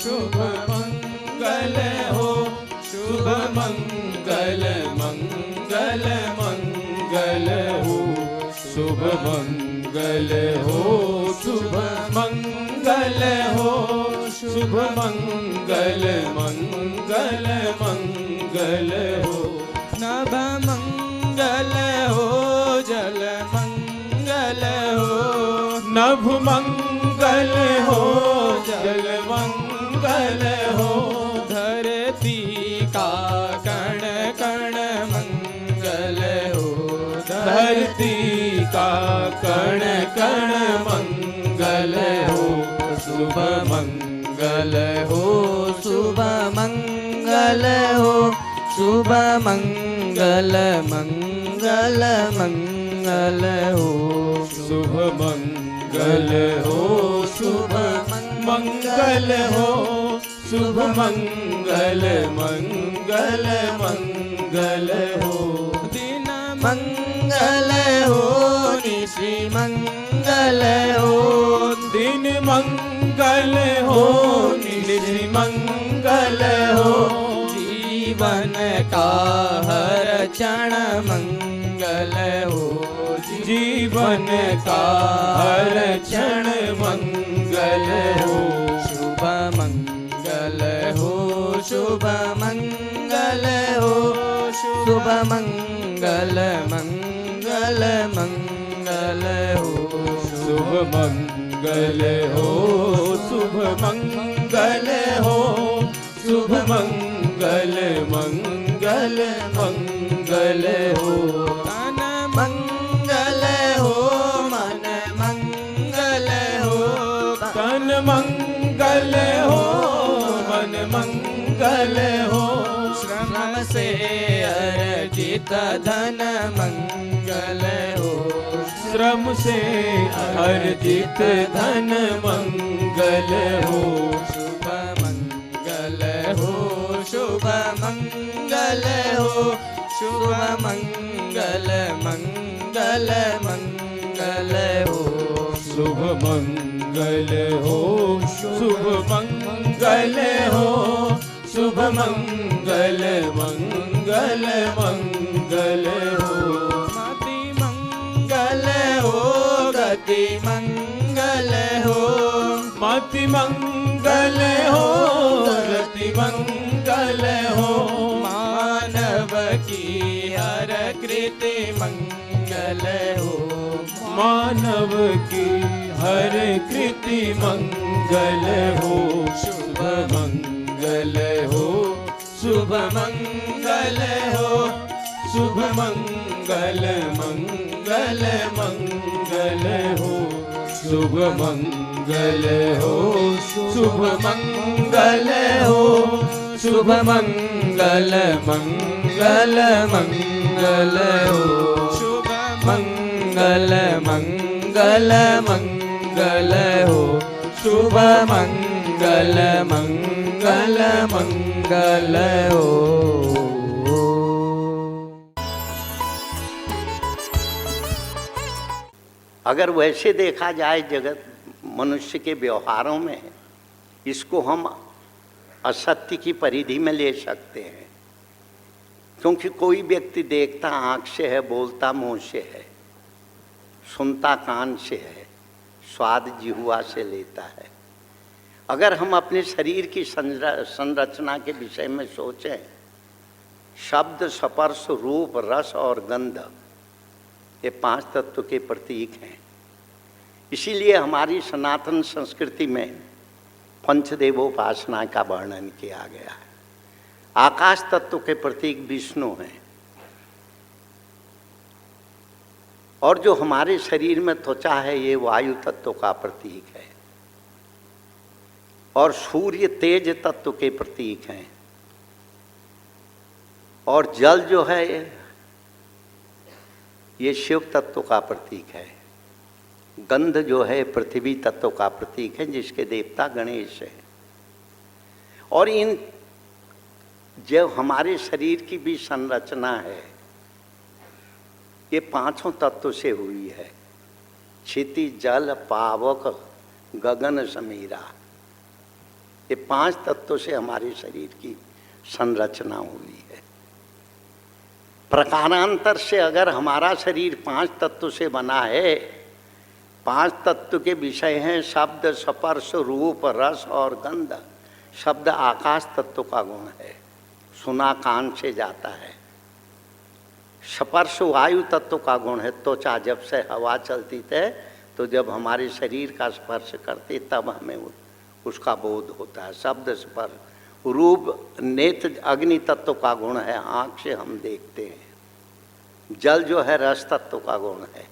शुभ मंगल हो, शुभ मंगल मंगल मंगल हो, शुभ मंगल हो, शुभ मंगल हो, शुभ मंगल मंगल मंगल हो, नभ मंगल हो, जल मंगल हो, नभ मंगल हो, जल मंगल हो, धरती का कण कण मंगल हो, धरती का कण कण मंगल हो, शुभ मंगल हो, शुभ मंगल हो, शुभ मंगल मंगल मंगल हो, शुभ मंगल हो, शुभ मंगल हो, शुभ मंगल मंगल मंगल हो, दिन मंगल हो, निशि मंगल हो, दिन मंगल हो, निशि मंगल हो, जीवन का हर क्षण मंगल हो, जीवन का हर क्षण मंगल हो, शुभ मंगल हो, शुभ मंगल हो, शुभ मंगल मंगल मंगल हो, शुभ मंगल हो, शुभ मंगल हो, शुभ मंगल मंगल मंगल हो, तन मंगल हो, मन मंगल हो, तन मंगल हो, मन मंगल हो, श्रम से अर्जित धन मंगल हो, श्रम से अर्जित धन मंगल हो, शुभ मंगल हो, शुभ मंगल हो, शुभ मंगल मंगल मंगल हो, शुभ मंगल हो, शुभ मंगल हो, शुभ मंगल मंगल मंगल हो, मति मंगल हो, गति मंगल हो, मति मंगल हो, गति मंगल हो, मानव की हर कृति मंगल हो, मानव की हर कृति मंगल हो, शुभ मंगल हो, शुभ मंगल हो, शुभ मंगल मंगल मंगल हो, शुभ मंगल हो, शुभ मंगल हो, शुभ मंगल मंगल मंगल हो, शुभ मंगल मंगल मंगल हो, शुभ मंगल मंगल मंगल हो। अगर वैसे देखा जाए जगत मनुष्य के व्यवहारों में, इसको हम असत्य की परिधि में ले सकते हैं, क्योंकि कोई व्यक्ति देखता आँख से है, बोलता मुँह से है, सुनता कान से है, स्वाद जिह्वा से लेता है। अगर हम अपने शरीर की संरचना के विषय में सोचें, शब्द, स्पर्श, रूप, रस और गंध, ये 5 तत्व के प्रतीक हैं। इसीलिए हमारी सनातन संस्कृति में पंचदेवोपासना का वर्णन किया गया है। आकाश तत्व के प्रतीक विष्णु हैं, और जो हमारे शरीर में त्वचा है ये वायु तत्व का प्रतीक है, और सूर्य तेज तत्व के प्रतीक हैं, और जल जो है ये शिव तत्व का प्रतीक है, गंध जो है पृथ्वी तत्व का प्रतीक है जिसके देवता गणेश है। और इन जो हमारे शरीर की भी संरचना है ये 5 तत्व से हुई है, क्षिति, जल, पावक, गगन, समीरा। ये 5 तत्वों से हमारे शरीर की संरचना हुई है। प्रकारांतर से अगर हमारा शरीर 5 तत्वों से बना है, 5 तत्व के विषय हैं शब्द, स्पर्श, रूप, रस और गंध। शब्द आकाश तत्व का गुण है, सुना कान से जाता है। स्पर्श वायु तत्व का गुण है, त्वचा जब से हवा चलती है तो जब हमारे शरीर का स्पर्श करते तब हमें उसका बोध होता है। शब्द स्पर्श। रूप नेत्र अग्नि तत्व का गुण है, आँख से हम देखते हैं। जल जो है रस तत्व का गुण है,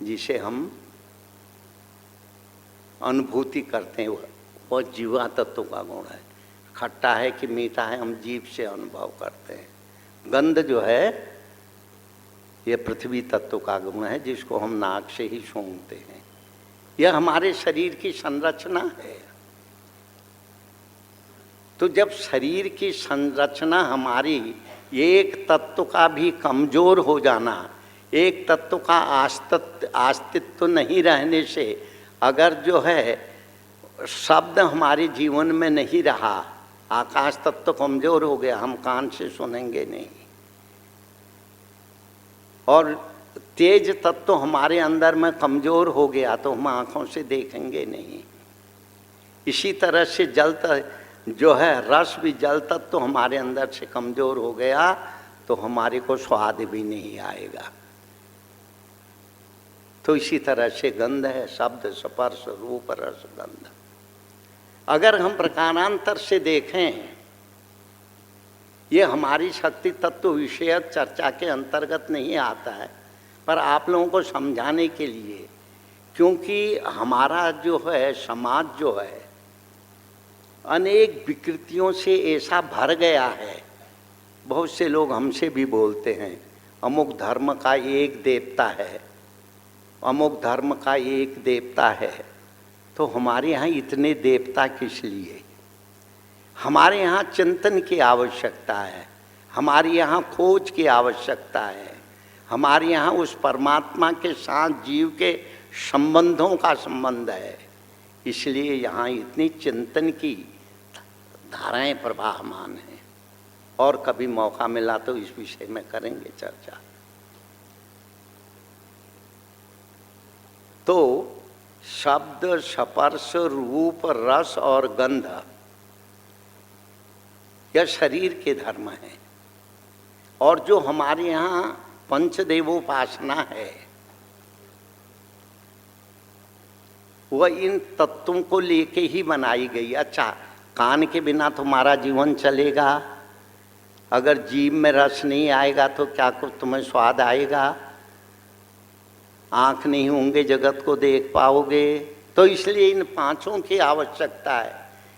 जिसे हम अनुभूति करते हैं। वह जीवा तत्व का गुण है, खट्टा है कि मीठा है हम जीभ से अनुभव करते हैं। गंध जो है यह पृथ्वी तत्व का गुण है, जिसको हम नाक से ही सूंघते हैं। यह हमारे शरीर की संरचना है। तो जब शरीर की संरचना हमारी एक तत्व का भी कमजोर हो जाना, एक तत्व का अस्तित्व नहीं रहने से, अगर जो है शब्द हमारे जीवन में नहीं रहा, आकाश तत्व कमजोर हो गया, हम कान से सुनेंगे नहीं। और तेज तत्व हमारे अंदर में कमजोर हो गया तो हम आँखों से देखेंगे नहीं। इसी तरह से जल जो है रस भी, जल तत्व हमारे अंदर से कमजोर हो गया तो हमारे को स्वाद भी नहीं आएगा। तो इसी तरह से गंध है, शब्द, स्पर्श, रूप, रस, गंध। अगर हम प्रकारांतर से देखें, ये हमारी शक्ति तत्व विषयक चर्चा के अंतर्गत नहीं आता है, पर आप लोगों को समझाने के लिए, क्योंकि हमारा जो है समाज जो है अनेक विकृतियों से ऐसा भर गया है। बहुत से लोग हमसे भी बोलते हैं अमुक धर्म का एक देवता है, अमुक धर्म का एक देवता है। तो हमारे यहाँ इतने देवता किस लिए? हमारे यहाँ चिंतन की आवश्यकता है, हमारे यहाँ खोज की आवश्यकता है, हमारे यहाँ उस परमात्मा के साथ जीव के संबंधों का संबंध है। इसलिए यहाँ इतनी चिंतन की धाराएं प्रवाहमान हैं। और कभी मौका मिला तो इस विषय में करेंगे चर्चा। तो शब्द, स्पर्श, रूप, रस और गंध यह शरीर के धर्म हैं। और जो हमारे यहाँ पंचदेवोपासना है वह इन तत्वों को लेके ही बनाई गई। अच्छा, कान के बिना तुम्हारा जीवन चलेगा? अगर जीभ में रस नहीं आएगा तो क्या तुम्हें स्वाद आएगा? आँख नहीं होंगे जगत को देख पाओगे? तो इसलिए इन पांचों की आवश्यकता है।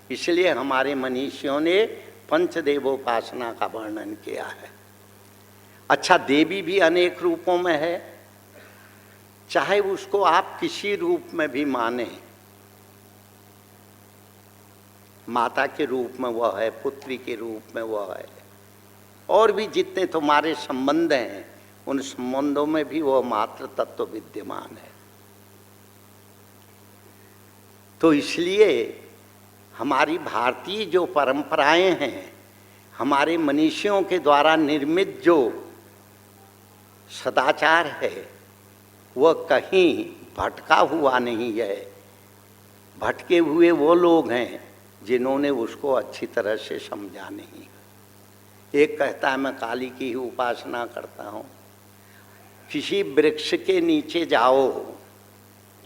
इसलिए हमारे मनीषियों ने पंचदेवोपासना का वर्णन किया है। अच्छा, देवी भी अनेक रूपों में है, चाहे उसको आप किसी रूप में भी माने। माता के रूप में वह है, पुत्री के रूप में वह है, और भी जितने तुम्हारे संबंध हैं उन संबंधों में भी वह मात्र तत्व विद्यमान है। तो इसलिए हमारी भारतीय जो परंपराएं हैं, हमारे मनीषियों के द्वारा निर्मित जो सदाचार है, वह कहीं भटका हुआ नहीं है। भटके हुए वो लोग हैं जिन्होंने उसको अच्छी तरह से समझा नहीं। एक कहता है मैं काली की ही उपासना करता हूँ। किसी वृक्ष के नीचे जाओ,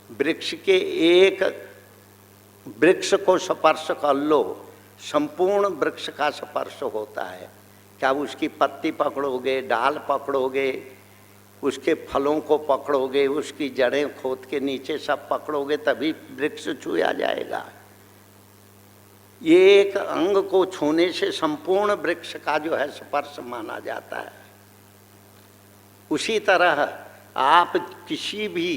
वृक्ष के एक वृक्ष को स्पर्श कर लो, संपूर्ण वृक्ष का स्पर्श होता है। क्या उसकी पत्ती पकड़ोगे, डाल पकड़ोगे, उसके फलों को पकड़ोगे, उसकी जड़ें खोद के नीचे सब पकड़ोगे तभी वृक्ष छुआ जाएगा। ये एक अंग को छूने से संपूर्ण वृक्ष का जो है स्पर्श माना जाता है। उसी तरह आप किसी भी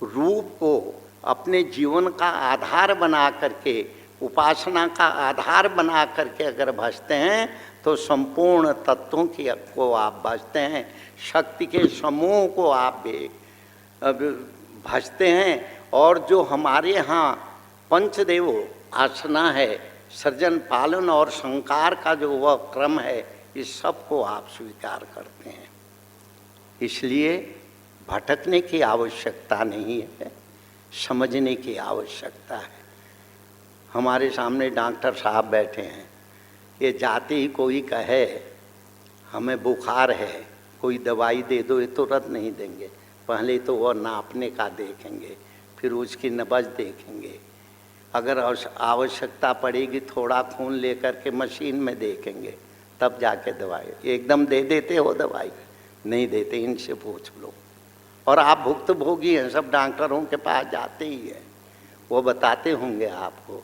रूप को अपने जीवन का आधार बना करके, उपासना का आधार बना करके अगर भजते हैं तो संपूर्ण तत्वों की को आप भजते हैं, शक्ति के समूह को आप भजते हैं। और जो हमारे यहाँ पंचदेव आसना है, सृजन पालन और संकार का जो वह क्रम है, इस सब को आप स्वीकार करते हैं। इसलिए भटकने की आवश्यकता नहीं है, समझने की आवश्यकता है। हमारे सामने डॉक्टर साहब बैठे हैं, ये जाते ही कोई कहे हमें बुखार है, कोई दवाई दे दो, ये तुरंत नहीं देंगे। पहले तो वह नापने का देखेंगे, फिर उसकी नब्ज देखेंगे, अगर आवश्यकता पड़ेगी थोड़ा खून लेकर के मशीन में देखेंगे, तब जाके दवाई। एकदम दे देते हो दवाई? नहीं देते, इनसे पूछ लो। और आप भुक्तभोगी हैं, सब डॉक्टरों के पास जाते ही हैं, वो बताते होंगे आपको।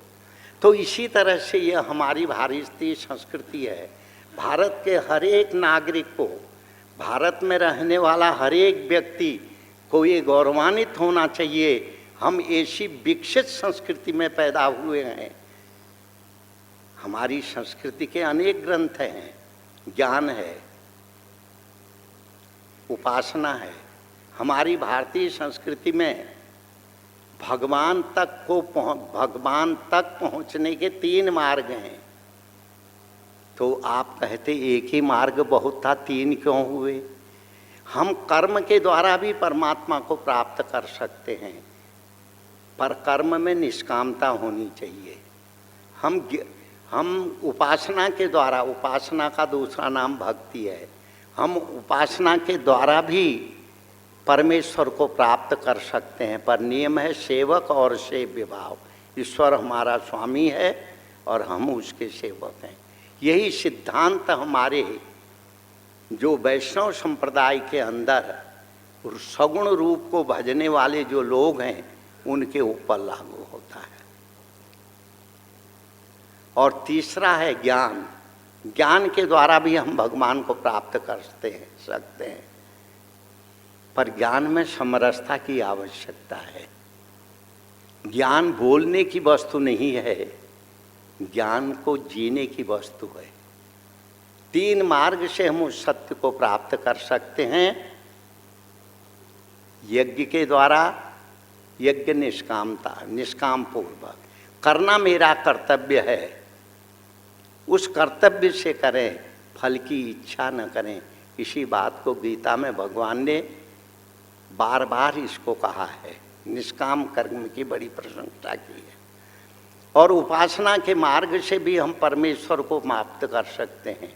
तो इसी तरह से यह हमारी भारतीय संस्कृति है। भारत के हर एक नागरिक को, भारत में रहने वाला हर एक व्यक्ति को ये गौरवान्वित होना चाहिए, हम ऐसी विकसित संस्कृति में पैदा हुए हैं। हमारी संस्कृति के अनेक ग्रंथ हैं, ज्ञान है, उपासना है। हमारी भारतीय संस्कृति में भगवान तक पहुंचने के 3 मार्ग हैं। तो आप कहते एक ही मार्ग बहुत था, 3 क्यों हुए? हम कर्म के द्वारा भी परमात्मा को प्राप्त कर सकते हैं, पर कर्म में निष्कामता होनी चाहिए। हम उपासना के द्वारा, उपासना का दूसरा नाम भक्ति है, हम उपासना के द्वारा भी परमेश्वर को प्राप्त कर सकते हैं, पर नियम है सेवक और सेव्य भाव। ईश्वर हमारा स्वामी है और हम उसके सेवक हैं। यही सिद्धांत हमारे जो वैष्णव संप्रदाय के अंदर सगुण रूप को भजने वाले जो लोग हैं, उनके ऊपर लागू होता है। और तीसरा है ज्ञान। ज्ञान के द्वारा भी हम भगवान को प्राप्त कर सकते हैं, पर ज्ञान में समरसता की आवश्यकता है। ज्ञान बोलने की वस्तु नहीं है, ज्ञान को जीने की वस्तु है। 3 मार्ग से हम उस सत्य को प्राप्त कर सकते हैं। यज्ञ के द्वारा, यज्ञ निष्कामता, निष्काम पूर्वक करना मेरा कर्तव्य है, उस कर्तव्य से करें, फल की इच्छा न करें। इसी बात को गीता में भगवान ने बार बार इसको कहा है। निष्काम कर्म की बड़ी प्रशंसा की है। और उपासना के मार्ग से भी हम परमेश्वर को प्राप्त कर सकते हैं,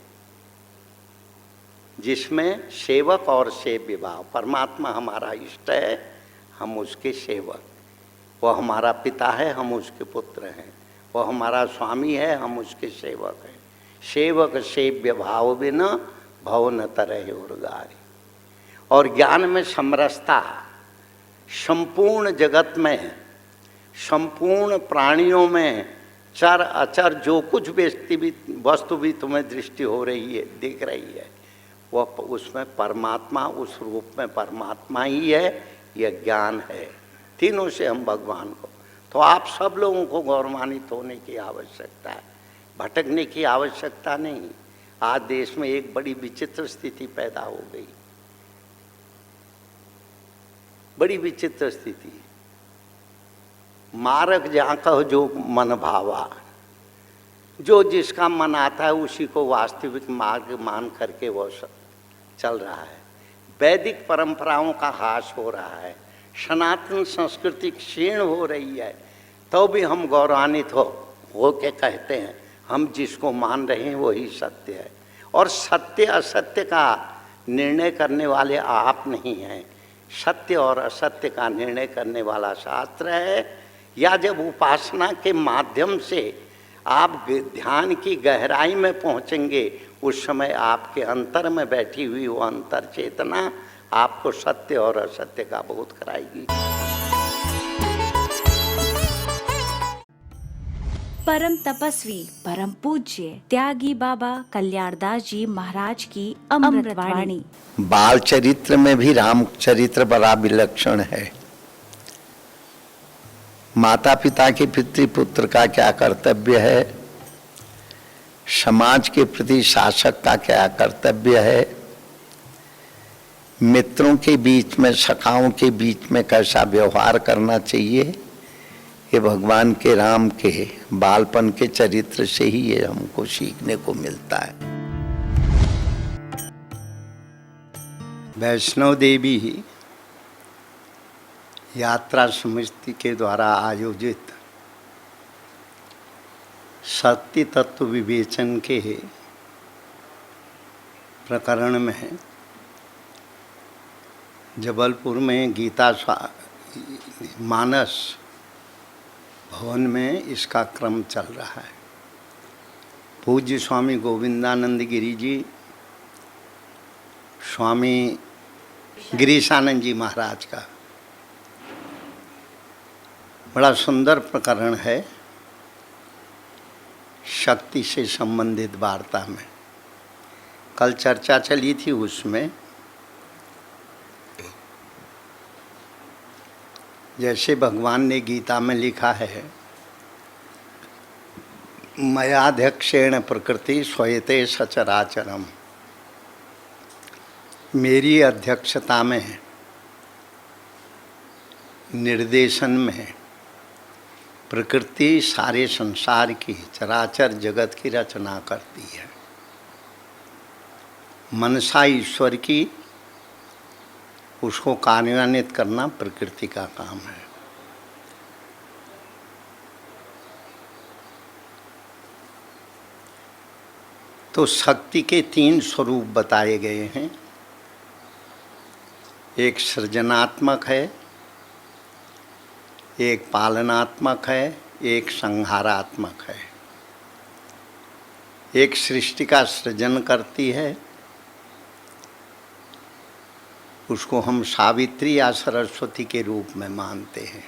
जिसमें सेवक और सेव्य भाव। परमात्मा हमारा इष्ट है, हम उसके सेवक। वह हमारा पिता है, हम उसके पुत्र हैं। वह हमारा स्वामी है, हम उसके सेवक हैं। सेवक सेव्य भाव बिना भव न तरह उर्गारी। और ज्ञान में समरसता, संपूर्ण जगत में, संपूर्ण प्राणियों में, चर अचर जो कुछ वस्तु भी तुम्हें दृष्टि हो रही है, दिख रही है, वह उसमें परमात्मा, उस रूप में परमात्मा ही है। यह ज्ञान है। तीनों से हम भगवान को, तो आप सब लोगों को गौरवान्वित होने की आवश्यकता है, भटकने की आवश्यकता नहीं। आज देश में एक बड़ी विचित्र स्थिति पैदा हो गई, बड़ी विचित्र स्थिति। मार्ग जहाँ कहो जो मन भावा, जो जिसका मन आता है उसी को वास्तविक मार्ग मान करके वो चल रहा है। वैदिक परंपराओं का ह्रास हो रहा है, सनातन संस्कृति क्षीण हो रही है, तो भी हम गौरवान्वित हो के कहते हैं हम जिसको मान रहे हैं वही सत्य है। और सत्य असत्य का निर्णय करने वाले आप नहीं हैं, सत्य और असत्य का निर्णय करने वाला शास्त्र है। या जब उपासना के माध्यम से आप ध्यान की गहराई में पहुंचेंगे, उस समय आपके अंतर में बैठी हुई वो अंतर चेतना आपको सत्य और असत्य का बोध कराएगी। परम तपस्वी, परम पूज्य त्यागी बाबा कल्याणदास जी महाराज की अमृतवाणी। बाल चरित्र में भी रामचरित्र बड़ा विलक्षण है। माता पिता के प्रति पुत्र का क्या कर्तव्य है, समाज के प्रति शासक का क्या कर्तव्य है, मित्रों के बीच में, सखाओं के बीच में कैसा व्यवहार करना चाहिए, कि भगवान के राम के बालपन के चरित्र से ही ये हमको सीखने को मिलता है। वैष्णो देवी यात्रा समिति के द्वारा आयोजित सत्य तत्व विवेचन के प्रकरण में जबलपुर में गीता मानस भवन में इसका क्रम चल रहा है। पूज्य स्वामी गोविंदानंद गिरी जी, स्वामी गिरीशानंद जी महाराज का बड़ा सुंदर प्रकरण है शक्ति से संबंधित वार्ता में। कल चर्चा चली थी उसमें, जैसे भगवान ने गीता में लिखा है, मयाध्यक्षेण प्रकृति स्वयते सचराचरम, मेरी अध्यक्षता में निर्देशन में प्रकृति सारे संसार की चराचर जगत की रचना करती है। मनसा ईश्वर की, उसको कार्यान्वित करना प्रकृति का काम है। तो शक्ति के 3 स्वरूप बताए गए हैं। एक सृजनात्मक है, एक पालनात्मक है, एक संहारात्मक है। एक सृष्टि का सृजन करती है, उसको हम सावित्री या सरस्वती के रूप में मानते हैं।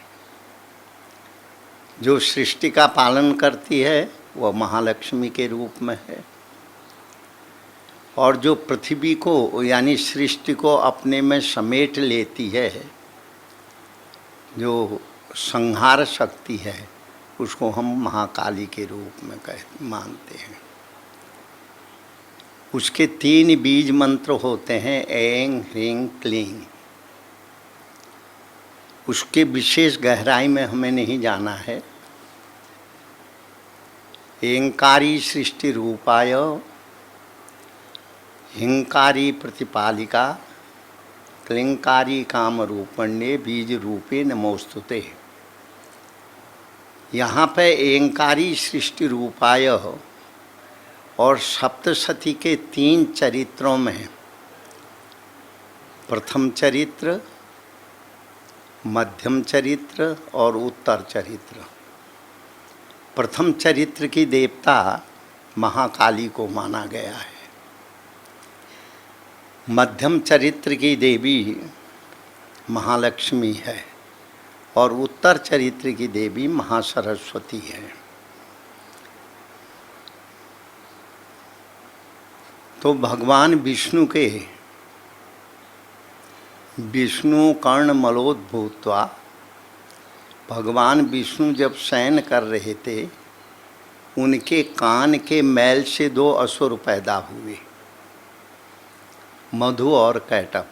जो सृष्टि का पालन करती है वह महालक्ष्मी के रूप में है। और जो पृथ्वी को यानी सृष्टि को अपने में समेट लेती है, जो संहार शक्ति है, उसको हम महाकाली के रूप में मानते हैं। उसके 3 बीज मंत्र होते हैं, ऐं ह्रीं क्लीं। उसके विशेष गहराई में हमें नहीं जाना है। ऐंकारी सृष्टि रूपाय हिंकारी प्रतिपालिका क्लिंकारी काम रूपण्ये बीज रूपे नमोस्तुते। यहाँ पे ऐंकारी सृष्टि रूपाय और सप्तशती के 3 चरित्रों में प्रथम चरित्र, मध्यम चरित्र और उत्तर चरित्र। प्रथम चरित्र की देवता महाकाली को माना गया है। मध्यम चरित्र की देवी महालक्ष्मी है और उत्तर चरित्र की देवी महासरस्वती है। तो भगवान विष्णु के विष्णु कर्ण मलोद्भूत्वा, भगवान विष्णु जब शयन कर रहे थे, उनके कान के मैल से 2 असुर पैदा हुए, मधु और कैटभ।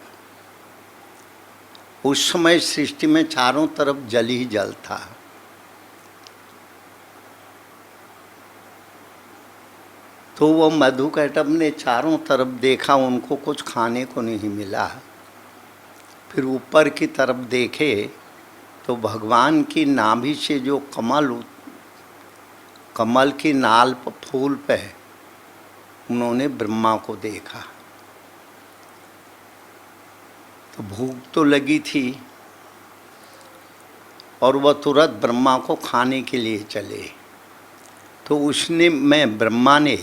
उस समय सृष्टि में चारों तरफ जल ही जल था। तो वो मधु कैटभ ने चारों तरफ देखा, उनको कुछ खाने को नहीं मिला। फिर ऊपर की तरफ देखे तो भगवान की नाभि से जो कमल की नाल पर फूल पे उन्होंने ब्रह्मा को देखा। तो भूख तो लगी थी और वह तुरंत ब्रह्मा को खाने के लिए चले। तो उसने ब्रह्मा ने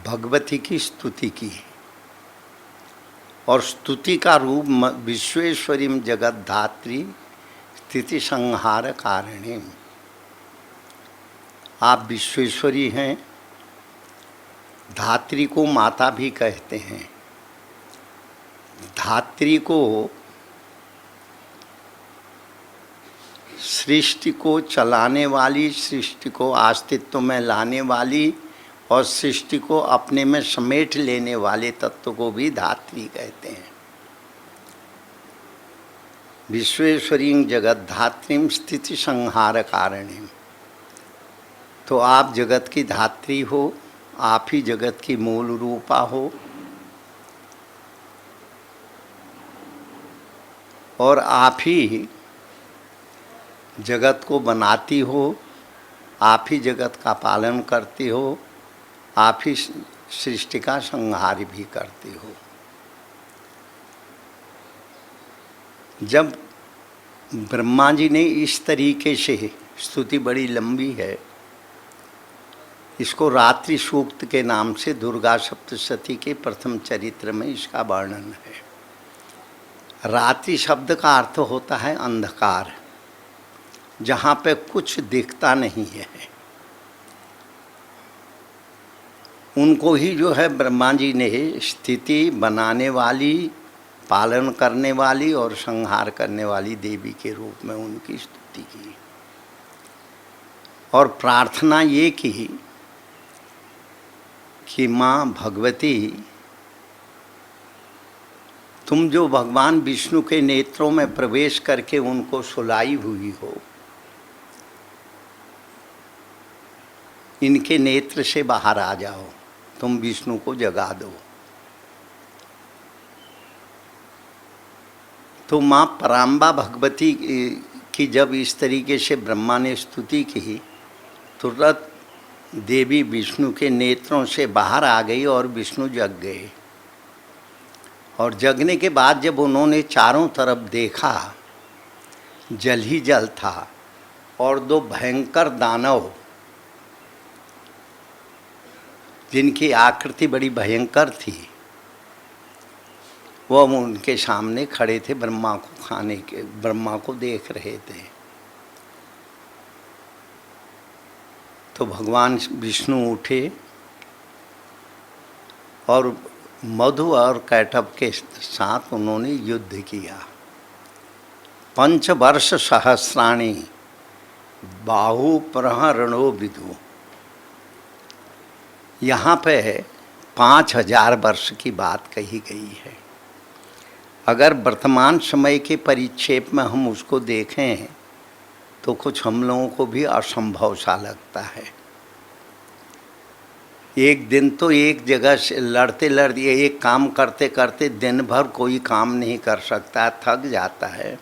भगवती की स्तुति की और स्तुति का रूप विश्वेश्वरीम जगत धात्री स्थिति संहार कारिणी। आप विश्वेश्वरी हैं, धात्री को माता भी कहते हैं। धात्री को सृष्टि को चलाने वाली, सृष्टि को अस्तित्व में लाने वाली और सृष्टि को अपने में समेट लेने वाले तत्व को भी धात्री कहते हैं। विश्वेश्वरीं जगद्धात्रीं स्थिति संहार कारणीं। तो आप जगत की धात्री हो, आप ही जगत की मूल रूपा हो, और आप ही जगत को बनाती हो, आप ही जगत का पालन करती हो, आप ही सृष्टि का संहार भी करती हो। जब ब्रह्मा जी ने इस तरीके से, स्तुति बड़ी लंबी है, इसको रात्रि सूक्त के नाम से दुर्गा सप्तशती के प्रथम चरित्र में इसका वर्णन है। रात्रि शब्द का अर्थ होता है अंधकार, जहाँ पे कुछ दिखता नहीं है। उनको ही जो है ब्रह्मा जी ने स्थिति बनाने वाली, पालन करने वाली और संहार करने वाली देवी के रूप में उनकी स्तुति की और प्रार्थना ये की कि माँ भगवती, तुम जो भगवान विष्णु के नेत्रों में प्रवेश करके उनको सुलाई हुई हो, इनके नेत्र से बाहर आ जाओ, तुम विष्णु को जगा दो। तो माँ पराम्बा भगवती की जब इस तरीके से ब्रह्मा ने स्तुति की, तुरंत देवी विष्णु के नेत्रों से बाहर आ गई और विष्णु जग गए। और जगने के बाद जब उन्होंने चारों तरफ देखा, जल ही जल था और दो भयंकर दानव, जिनकी आकृति बड़ी भयंकर थी, वो उनके सामने खड़े थे, ब्रह्मा को खाने के, ब्रह्मा को देख रहे थे। तो भगवान विष्णु उठे और मधु और कैटभ के साथ उन्होंने युद्ध किया। 5 वर्ष सहस्राणि बाहु प्रहरणो विदु। यहाँ पे 5000 वर्ष की बात कही गई है। अगर वर्तमान समय के परिक्षेप में हम उसको देखें तो कुछ हम लोगों को भी असंभव सा लगता है। एक दिन तो एक जगह से लड़ते लड़ते, एक काम करते करते दिन भर कोई काम नहीं कर सकता, थक जाता है।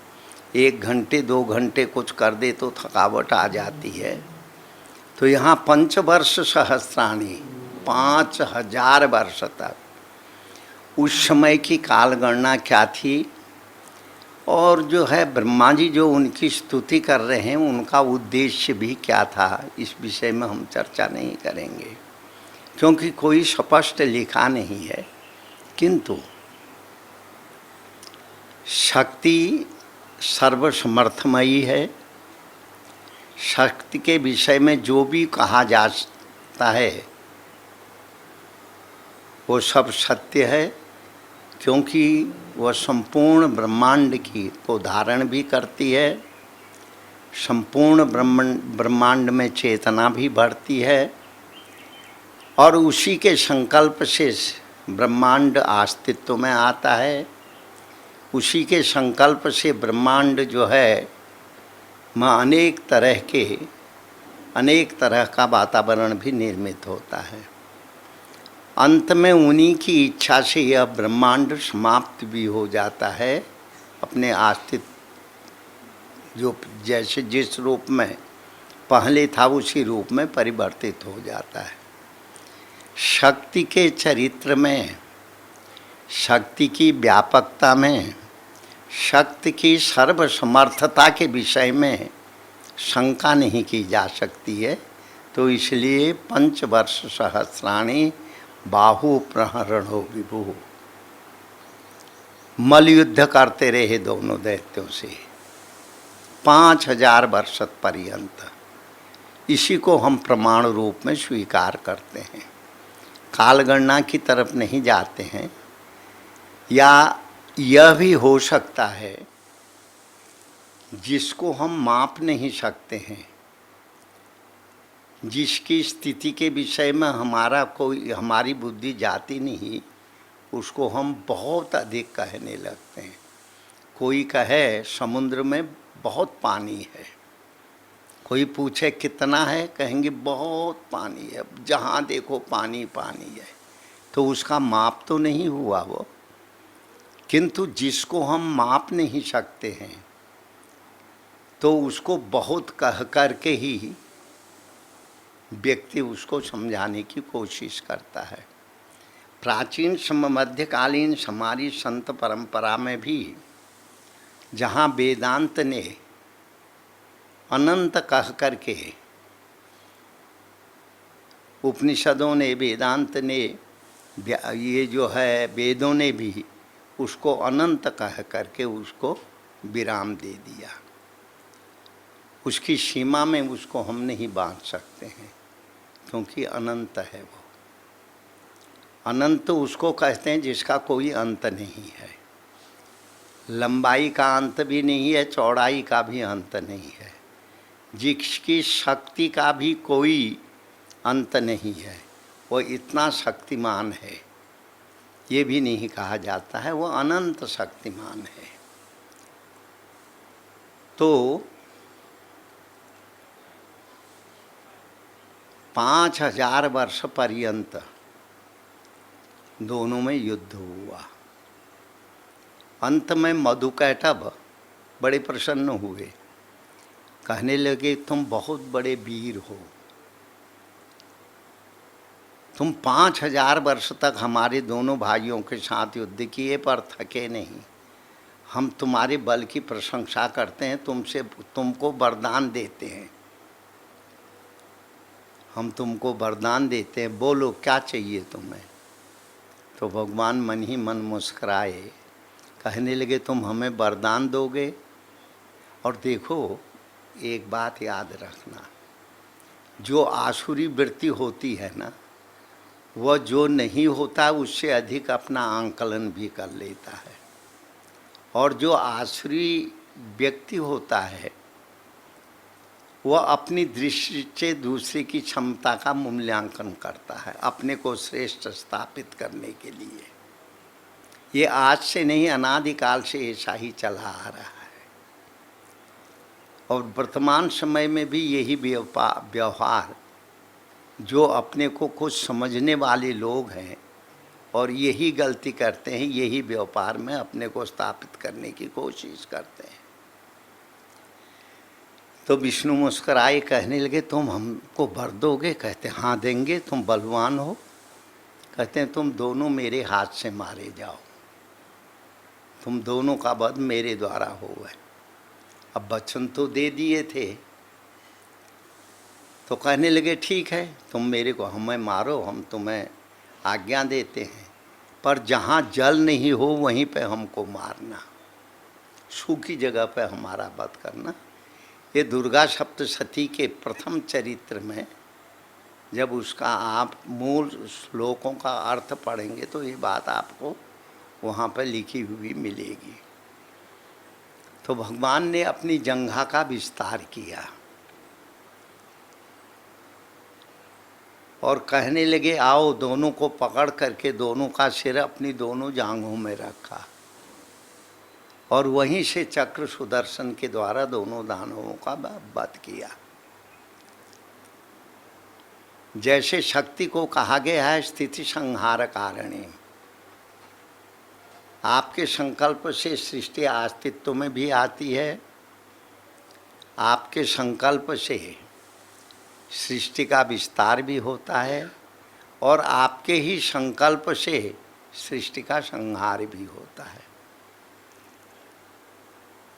1 घंटे 2 घंटे कुछ कर दे तो थकावट आ जाती है। तो यहाँ 5 वर्ष सहस्राणि, 5000 वर्ष तक, उस समय की काल गणना क्या थी, और जो है ब्रह्मा जी जो उनकी स्तुति कर रहे हैं उनका उद्देश्य भी क्या था, इस विषय में हम चर्चा नहीं करेंगे क्योंकि कोई स्पष्ट लिखा नहीं है। किंतु शक्ति सर्वसमर्थमयी है। शक्ति के विषय में जो भी कहा जाता है वो सब सत्य है, क्योंकि वह संपूर्ण ब्रह्मांड की को धारण भी करती है, संपूर्ण ब्रह्मांड में चेतना भी बढ़ती है और उसी के संकल्प से ब्रह्मांड अस्तित्व में आता है। उसी के संकल्प से ब्रह्मांड जो है में अनेक तरह का वातावरण भी निर्मित होता है। अंत में उन्हीं की इच्छा से यह ब्रह्मांड समाप्त भी हो जाता है, अपने अस्तित्व जो जैसे जिस रूप में पहले था उसी रूप में परिवर्तित हो जाता है। शक्ति के चरित्र में, शक्ति की व्यापकता में, शक्ति की सर्वसमर्थता के विषय में शंका नहीं की जा सकती है। तो इसलिए 5 वर्ष सहस्राणि बाहु प्रहरणो विभु, मल युद्ध करते रहे दोनों दैत्यों से 5000 वर्ष पर्यंत। इसी को हम प्रमाण रूप में स्वीकार करते हैं, कालगणना की तरफ नहीं जाते हैं। या यह भी हो सकता है जिसको हम माप नहीं सकते हैं, जिसकी स्थिति के विषय में हमारी बुद्धि जाती नहीं, उसको हम बहुत अधिक कहने लगते हैं। कोई कहे समुद्र में बहुत पानी है, कोई पूछे कितना है, कहेंगे बहुत पानी है, जहाँ देखो पानी पानी है। तो उसका माप तो नहीं हुआ वो, किंतु जिसको हम माप नहीं सकते हैं तो उसको बहुत कह करके ही व्यक्ति उसको समझाने की कोशिश करता है। प्राचीन मध्यकालीन हमारी संत परंपरा में भी जहाँ वेदांत ने अनंत कह करके, उपनिषदों ने, वेदांत ने, ये जो है वेदों ने भी उसको अनंत कह करके उसको विराम दे दिया। उसकी सीमा में उसको हम नहीं बांध सकते हैं, क्योंकि अनंत है वो। अनंत उसको कहते हैं जिसका कोई अंत नहीं है। लंबाई का अंत भी नहीं है, चौड़ाई का भी अंत नहीं है, जिसकी शक्ति का भी कोई अंत नहीं है। वो इतना शक्तिमान है ये भी नहीं कहा जाता है, वो अनंत शक्तिमान है। तो 5000 वर्ष पर्यंत दोनों में युद्ध हुआ। अंत में मधुकैटभ बड़े प्रसन्न हुए, कहने लगे तुम बहुत बड़े वीर हो, तुम 5000 वर्ष तक हमारे दोनों भाइयों के साथ युद्ध किए पर थके नहीं। हम तुम्हारे बल की प्रशंसा करते हैं, तुमको वरदान देते हैं, हम तुमको वरदान देते हैं, बोलो क्या चाहिए तुम्हें। तो भगवान मन ही मन मुस्कराए, कहने लगे तुम हमें वरदान दोगे। और देखो एक बात याद रखना, जो आसुरी वृत्ति होती है ना, वह जो नहीं होता उससे अधिक अपना आंकलन भी कर लेता है, और जो आसुरी व्यक्ति होता है वह अपनी दृष्टि से दूसरे की क्षमता का मूल्यांकन करता है, अपने को श्रेष्ठ स्थापित करने के लिए। ये आज से नहीं, अनादिकाल से ऐसा ही चला आ रहा है, और वर्तमान समय में भी यही व्यवहार, जो अपने को कुछ समझने वाले लोग हैं और यही गलती करते हैं, यही व्यापार में अपने को स्थापित करने की कोशिश करते हैं। तो विष्णु मुस्कुराए, कहने लगे तुम हमको वर दोगे। कहते हाँ देंगे, तुम बलवान हो। कहते हैं तुम दोनों मेरे हाथ से मारे जाओ, तुम दोनों का वध मेरे द्वारा होगा। अब वचन तो दे दिए थे, तो कहने लगे ठीक है, तुम मेरे को हमें मारो, हम तुम्हें आज्ञा देते हैं, पर जहाँ जल नहीं हो वहीं पे हमको मारना, सूखी जगह पे हमारा वध करना। ये दुर्गा सप्तशती के प्रथम चरित्र में जब उसका आप मूल श्लोकों का अर्थ पढ़ेंगे तो ये बात आपको वहाँ पर लिखी हुई मिलेगी। तो भगवान ने अपनी जंघा का विस्तार किया और कहने लगे आओ, दोनों को पकड़ करके दोनों का सिर अपनी दोनों जांघों में रखा, और वहीं से चक्र सुदर्शन के द्वारा दोनों दानवों का वध किया। जैसे शक्ति को कहा गया है स्थिति संहार कारिणी, आपके संकल्प से सृष्टि अस्तित्व में भी आती है, आपके संकल्प से सृष्टि का विस्तार भी होता है, और आपके ही संकल्प से सृष्टि का संहार भी होता है।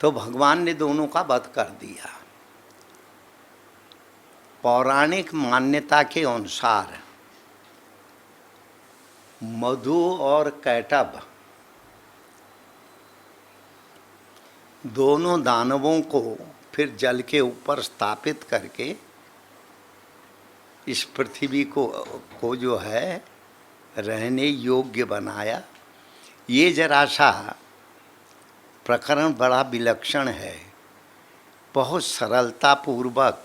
तो भगवान ने दोनों का वध कर दिया। पौराणिक मान्यता के अनुसार मधु और कैटभ दोनों दानवों को फिर जल के ऊपर स्थापित करके इस पृथ्वी को जो है रहने योग्य बनाया। ये जरा सा प्रकरण बड़ा विलक्षण है, बहुत सरलता पूर्वक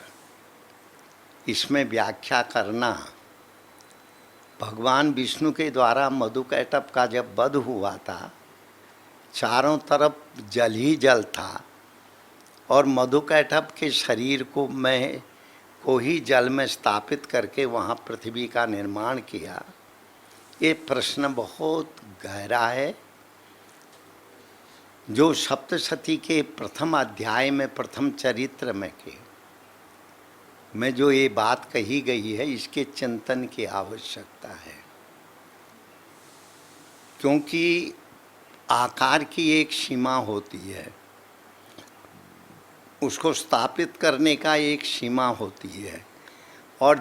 इसमें व्याख्या करना। भगवान विष्णु के द्वारा मधुकैटभ का जब वध हुआ था, चारों तरफ जल ही जल था और मधुकैटभ के शरीर को ही जल में स्थापित करके वहाँ पृथ्वी का निर्माण किया। ये प्रश्न बहुत गहरा है, जो सप्तशती के प्रथम अध्याय में प्रथम चरित्र में जो ये बात कही गई है, इसके चिंतन की आवश्यकता है। क्योंकि आकार की एक सीमा होती है, उसको स्थापित करने का एक सीमा होती है, और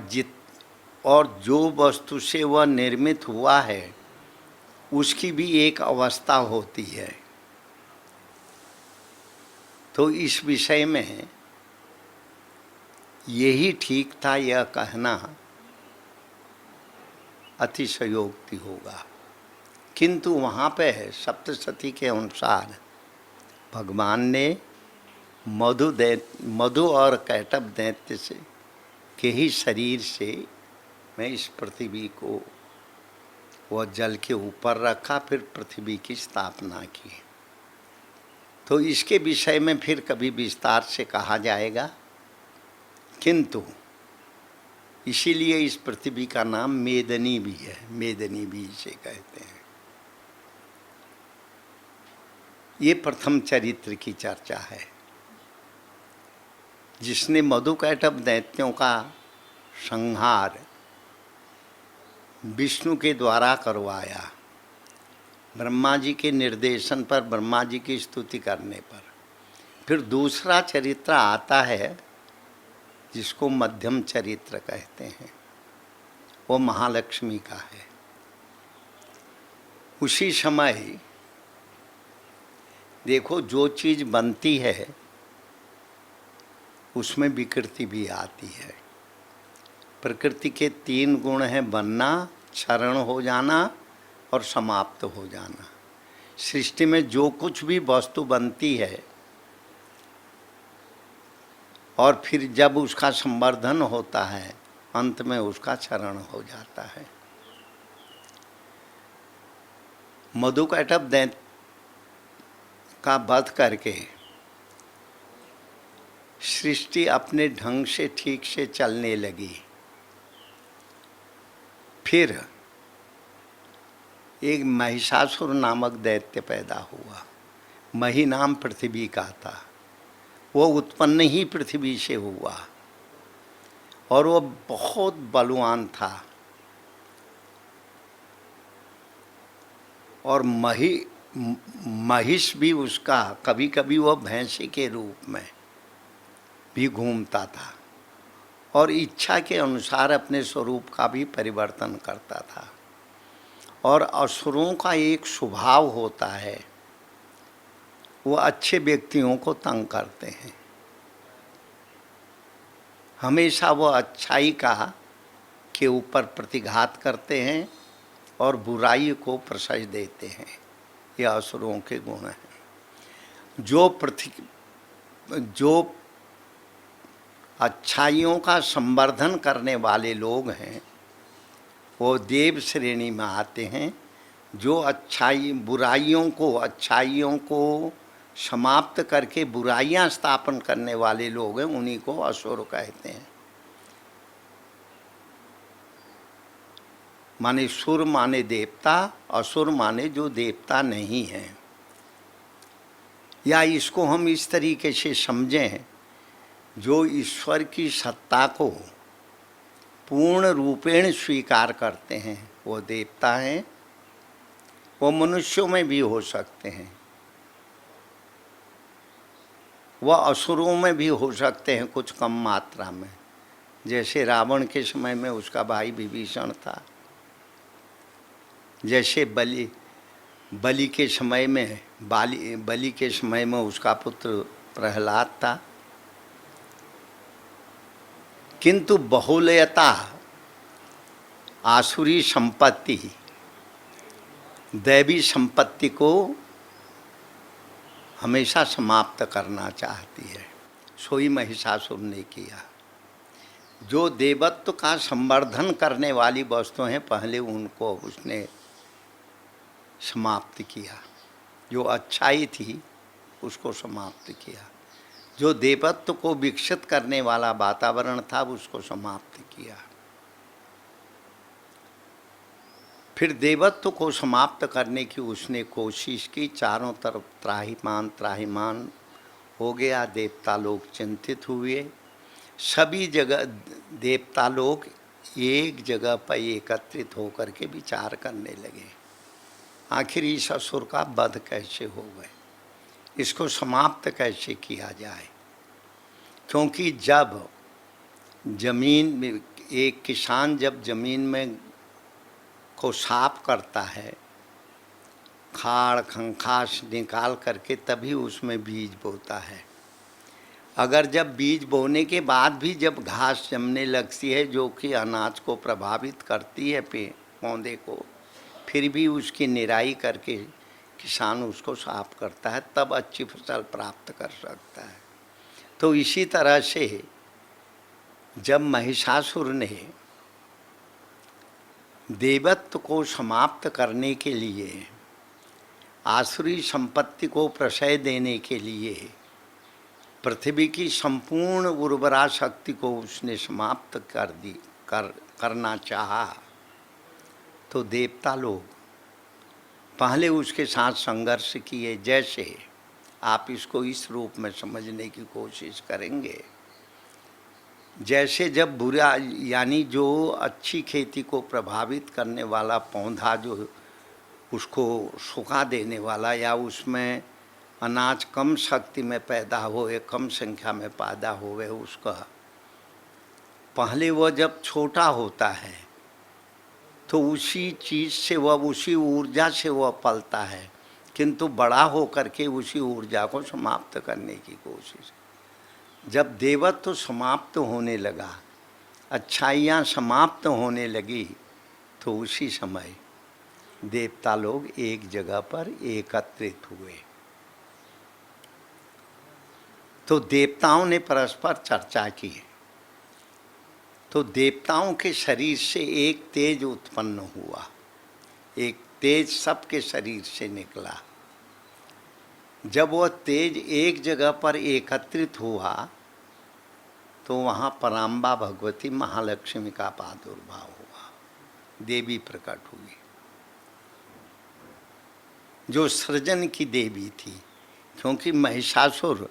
जो वस्तु से वह निर्मित हुआ है उसकी भी एक अवस्था होती है। तो इस विषय में यही ठीक था, यह कहना अतिशयोक्ति होगा। किंतु वहाँ पे सप्तशती के अनुसार भगवान ने मधु और कैटभ दैत्य से के ही शरीर से मैं इस पृथ्वी को वह जल के ऊपर रखा, फिर पृथ्वी की स्थापना की। तो इसके विषय में फिर कभी विस्तार से कहा जाएगा। किंतु इसीलिए इस पृथ्वी का नाम मेदनी भी है, मेदनी भी इसे कहते हैं। ये प्रथम चरित्र की चर्चा है, जिसने मधुकैटभ दैत्यों का संहार विष्णु के द्वारा करवाया, ब्रह्मा जी के निर्देशन पर, ब्रह्मा जी की स्तुति करने पर। फिर दूसरा चरित्र आता है जिसको मध्यम चरित्र कहते हैं, वो महालक्ष्मी का है। उसी समय देखो, जो चीज़ बनती है उसमें विकृति भी आती है। प्रकृति के 3 गुण हैं, बनना, क्षरण हो जाना और समाप्त हो जाना। सृष्टि में जो कुछ भी वस्तु बनती है और फिर जब उसका संवर्धन होता है, अंत में उसका क्षरण हो जाता है। मधुकैटभ दैत्य का वध करके सृष्टि अपने ढंग से ठीक से चलने लगी। फिर एक महिषासुर नामक दैत्य पैदा हुआ। मही नाम पृथ्वी का था, वो उत्पन्न ही पृथ्वी से हुआ और वो बहुत बलवान था। और महिष भी उसका, कभी कभी वह भैंसी के रूप में भी घूमता था और इच्छा के अनुसार अपने स्वरूप का भी परिवर्तन करता था। और असुरों का एक स्वभाव होता है, वो अच्छे व्यक्तियों को तंग करते हैं। हमेशा वो अच्छाई के ऊपर प्रतिघात करते हैं और बुराई को प्रश्रय देते हैं। ये असुरों के गुण हैं। जो अच्छाइयों का संवर्धन करने वाले लोग हैं वो देव श्रेणी में आते हैं। जो अच्छाइयों को समाप्त करके बुराइयां स्थापन करने वाले लोग हैं, उन्हीं को असुर कहते हैं। माने सुर माने देवता, असुर माने जो देवता नहीं हैं। या इसको हम इस तरीके से समझें, जो ईश्वर की सत्ता को पूर्ण रूपेण स्वीकार करते हैं वो देवता हैं। वो मनुष्यों में भी हो सकते हैं, वह असुरों में भी हो सकते हैं कुछ कम मात्रा में। जैसे रावण के समय में उसका भाई विभीषण था, जैसे बलि के समय में बलि के समय में उसका पुत्र प्रहलाद था। किंतु बहुलयता, आसुरी संपत्ति दैवी संपत्ति को हमेशा समाप्त करना चाहती है। सोई महिषासुर ने किया। जो देवत्व का संवर्धन करने वाली वस्तुएं हैं, पहले उनको उसने समाप्त किया। जो अच्छाई थी उसको समाप्त किया, जो देवत्व को विकसित करने वाला वातावरण था उसको समाप्त किया। फिर देवत्व को समाप्त करने की उसने कोशिश की। चारों तरफ त्राहिमाम त्राहिमाम हो गया। देवता लोग चिंतित हुए। सभी जगह देवता लोग एक जगह पर एकत्रित होकर के विचार करने लगे, आखिर इस असुर का वध कैसे हो गए, इसको समाप्त कैसे किया जाए। क्योंकि जब जमीन में एक किसान जब जमीन में को साफ करता है, खाड़ खंखास निकाल करके तभी उसमें बीज बोता है। अगर जब बीज बोने के बाद भी जब घास जमने लगती है जो कि अनाज को प्रभावित करती है पौधे को, फिर भी उसकी निराई करके किसान उसको साफ करता है, तब अच्छी फसल प्राप्त कर सकता है। तो इसी तरह से जब महिषासुर ने देवत्व को समाप्त करने के लिए, आसुरी संपत्ति को प्रशय देने के लिए पृथ्वी की संपूर्ण उर्वरा शक्ति को उसने समाप्त करना चाहा, तो देवता लोग पहले उसके साथ संघर्ष किए। जैसे आप इसको इस रूप में समझने की कोशिश करेंगे, जैसे जब बुरा यानी जो अच्छी खेती को प्रभावित करने वाला पौधा जो उसको सुखा देने वाला या उसमें अनाज कम शक्ति में पैदा होए, कम संख्या में पैदा होए, उसका पहले वह जब छोटा होता है तो उसी चीज़ से वह उसी ऊर्जा से वह पलता है, किंतु बड़ा होकर के उसी ऊर्जा को समाप्त करने की कोशिश। जब देवत्व समाप्त होने लगा, अच्छाइयाँ समाप्त होने लगी, तो उसी समय देवता लोग एक जगह पर एकत्रित हुए। तो देवताओं ने परस्पर चर्चा की। तो देवताओं के शरीर से एक तेज उत्पन्न हुआ, एक तेज सबके शरीर से निकला। जब वह तेज एक जगह पर एकत्रित हुआ तो वहाँ पराम्बा भगवती महालक्ष्मी का प्रादुर्भाव हुआ, देवी प्रकट हुई, जो सृजन की देवी थी। क्योंकि महिषासुर